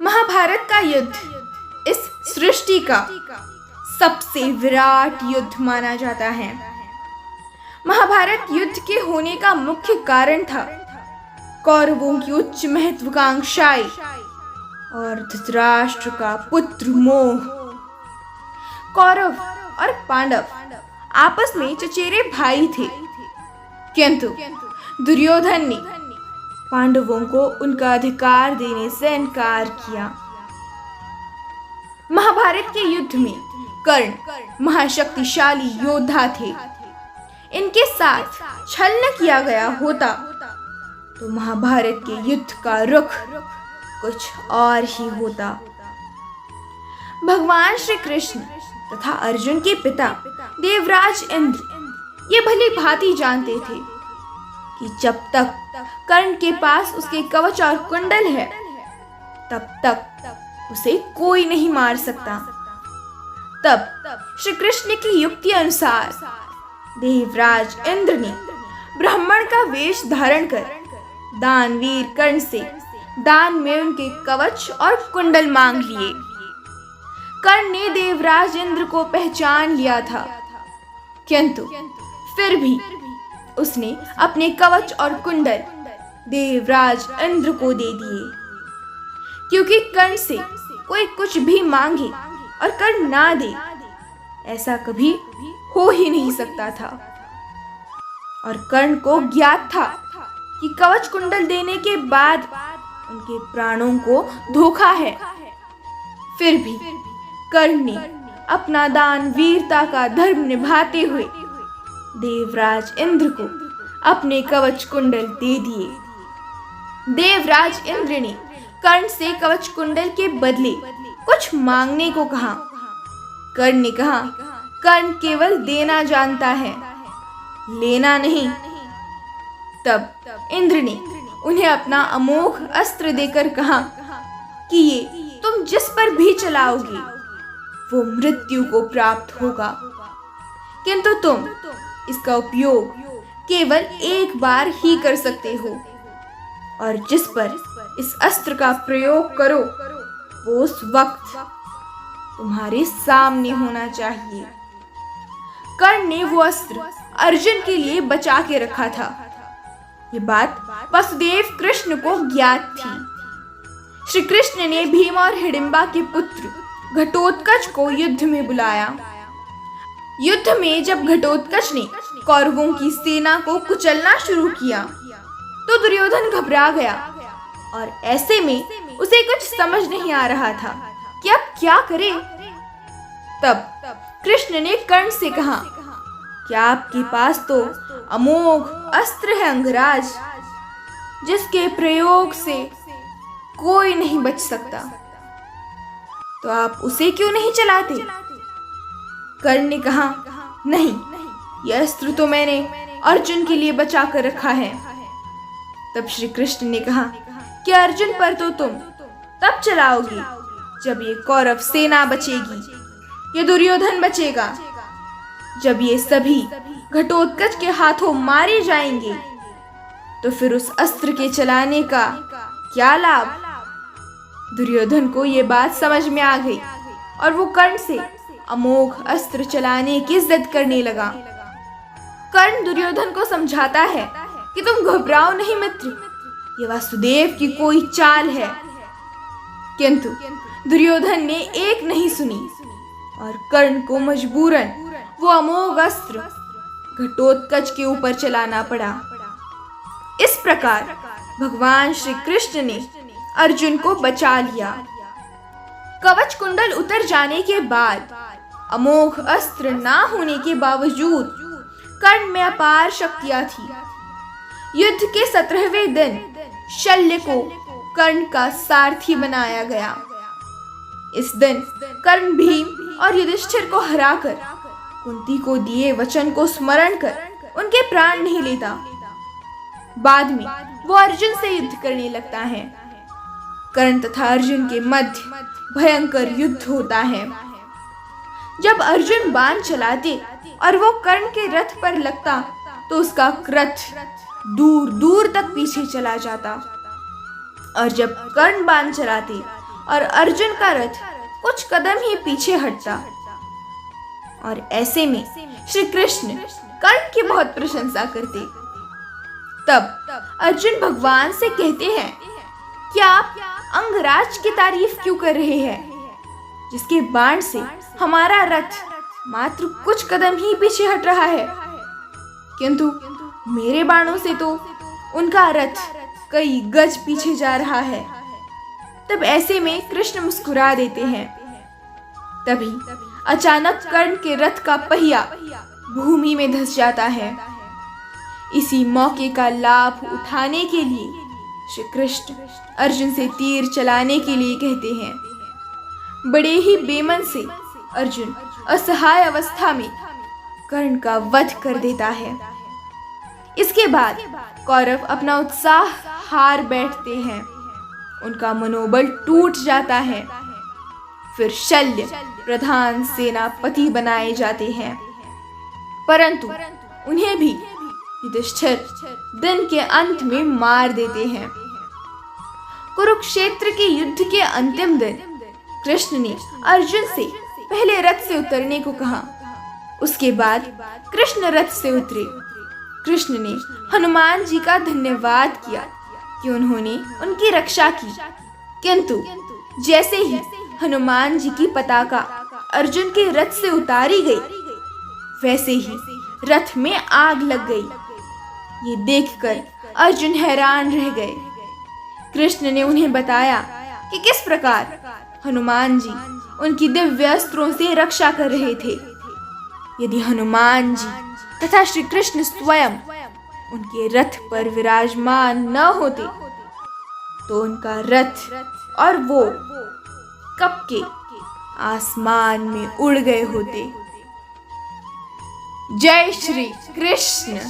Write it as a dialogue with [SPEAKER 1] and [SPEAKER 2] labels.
[SPEAKER 1] महाभारत का युद्ध इस सृष्टि का सबसे विराट युद्ध माना जाता है। महाभारत युद्ध के होने का मुख्य कारण था कौरवों की उच्च महत्वाकांक्षाएं और धृतराष्ट्र का पुत्र मोह। कौरव और पांडव आपस में चचेरे भाई थे, किंतु दुर्योधन ने पांडवों को उनका अधिकार देने से इनकार किया। महाभारत के युद्ध में कर्ण महाशक्तिशाली योद्धा थे। इनके साथ छल न किया गया होता तो महाभारत के युद्ध का रुख कुछ और ही होता। भगवान श्री कृष्ण तथा अर्जुन के पिता देवराज इंद्र ये भली भांति जानते थे कि जब तक कर्ण के पास उसके कवच और कुंडल है तब तक उसे कोई नहीं मार सकता। तब श्री कृष्ण की युक्ति अनुसार देवराज इंद्र ने ब्राह्मण का वेश धारण कर दानवीर कर्ण से दान में उनके कवच और कुंडल मांग लिए। कर्ण ने देवराज इंद्र को पहचान लिया था, किंतु फिर भी उसने अपने कवच और कुंडल देवराज इंद्र को दे दिए, क्योंकि कर्ण से कोई कुछ भी मांगे और कर्ण ना दे ऐसा कभी हो ही नहीं सकता था। और कर्ण को ज्ञात था कि कवच कुंडल देने के बाद उनके प्राणों को धोखा है। फिर भी कर्ण ने अपना दान वीरता का धर्म निभाते हुए देवराज इंद्र को अपने कवच कुंडल दे दिए। देवराज इंद्र ने कर्ण से कवच कुंडल के बदले कुछ मांगने को कहा। कर्ण ने कहा, कर्ण केवल देना जानता है, लेना नहीं। तब इंद्र ने उन्हें अपना अमोघ अस्त्र देकर कहा कि ये तुम जिस पर भी चलाओगे वो मृत्यु को प्राप्त होगा, किंतु तुम इसका उपयोग केवल एक बार ही कर सकते हो, और जिस पर इस अस्त्र का प्रयोग करो वो उस वक्त तुम्हारे सामने होना चाहिए। कर्ण ने वो अस्त्र अर्जुन के लिए बचा के रखा था। ये बात वसुदेव कृष्ण को ज्ञात थी। श्री कृष्ण ने भीम और हिडिंबा के पुत्र घटोत्कच को युद्ध में बुलाया। युद्ध में जब घटोत्कच ने कौरवों की सेना को कुचलना शुरू किया तो दुर्योधन घबरा गया, और ऐसे में उसे कुछ समझ नहीं आ रहा था कि अब क्या करे। तब कृष्ण ने कर्ण से कहा, क्या आपके पास तो अमोघ अस्त्र है अंगराज, जिसके प्रयोग से कोई नहीं बच सकता, तो आप उसे क्यों नहीं चलाते? कर्ण ने कहा, नहीं, यह अस्त्र तो मैंने अर्जुन के लिए बचा कर रखा है। तब श्री कृष्ण ने कहा कि अर्जुन पर तो तुम तब चलाओगी जब ये कौरव सेना बचेगी, ये दुर्योधन बचेगा। जब ये सभी घटोत्कच के हाथों मारे जाएंगे तो फिर उस अस्त्र के चलाने का क्या लाभ? दुर्योधन को ये बात समझ में आ गई और वो कर्ण से अमोघ अस्त्र चलाने की जिद करने लगा। कर्ण दुर्योधन को समझाता है कि तुम घबराओ नहीं मित्र, ये वासुदेव की कोई चाल है। किंतु दुर्योधन ने एक नहीं सुनी और कर्ण को मजबूरन वो अमोघ अस्त्र घटोत्कच के ऊपर चलाना पड़ा। इस प्रकार भगवान श्री कृष्ण ने अर्जुन को बचा लिया। कवच कुंडल उतर जाने के बाद अमोघ अस्त्र ना होने के बावजूद कर्ण में अपार शक्तियां थी। युद्ध के 17वें दिन शल्य को कर्ण का सारथी बनाया गया। इस दिन कर्ण भीम और युधिष्ठिर को हराकर कुंती को दिए वचन को स्मरण कर उनके प्राण नहीं लेता। बाद में वो अर्जुन से युद्ध करने लगता है। कर्ण तथा अर्जुन के मध्य भयंकर युद्ध होता है। जब अर्जुन बाण चलाते और वो कर्ण के रथ पर लगता तो उसका रथ दूर दूर तक पीछे चला जाता, और जब कर्ण बाण चलाते और अर्जुन का रथ कुछ कदम ही पीछे हटता। और ऐसे में श्री कृष्ण कर्ण की बहुत प्रशंसा करते। तब अर्जुन भगवान से कहते हैं कि आप अंगराज की तारीफ क्यों कर रहे हैं, जिसके बाण से हमारा रथ मात्र कुछ कदम ही पीछे हट रहा है, किंतु मेरे बाणों से तो उनका रथ कई गज पीछे जा रहा है। तब ऐसे में कृष्ण मुस्कुरा देते हैं। तभी अचानक कर्ण के रथ का पहिया भूमि में धंस जाता है। इसी मौके का लाभ उठाने के लिए श्री कृष्ण अर्जुन से तीर चलाने के लिए कहते हैं। बड़े ही बेमन से अर्जुन असहाय अवस्था में कर्ण का वध कर देता है। इसके बाद कौरव अपना उत्साह हार बैठते हैं, उनका मनोबल टूट जाता है। फिर शल्य प्रधान सेनापति बनाए जाते हैं, परंतु उन्हें भी युधिष्ठिर दिन के अंत में मार देते हैं। कुरुक्षेत्र के युद्ध के अंतिम दिन कृष्ण ने अर्जुन से पहले रथ से उतरने को कहा। उसके बाद कृष्ण रथ से उतरे। कृष्ण ने हनुमान जी का धन्यवाद किया कि उन्होंने उनकी रक्षा की, किंतु जैसे ही हनुमान जी की पताका अर्जुन के रथ से उतारी गई, वैसे ही रथ में आग लग गई। ये देखकर अर्जुन हैरान रह गए। कृष्ण ने उन्हें बताया कि किस प्रकार हनुमान जी उनकी दिव्य अस्त्रों से रक्षा कर रहे थे। यदि हनुमान जी तथा श्री कृष्ण स्वयं उनके रथ पर विराजमान न होते तो उनका रथ और वो कब के आसमान में उड़ गए होते। जय श्री कृष्ण।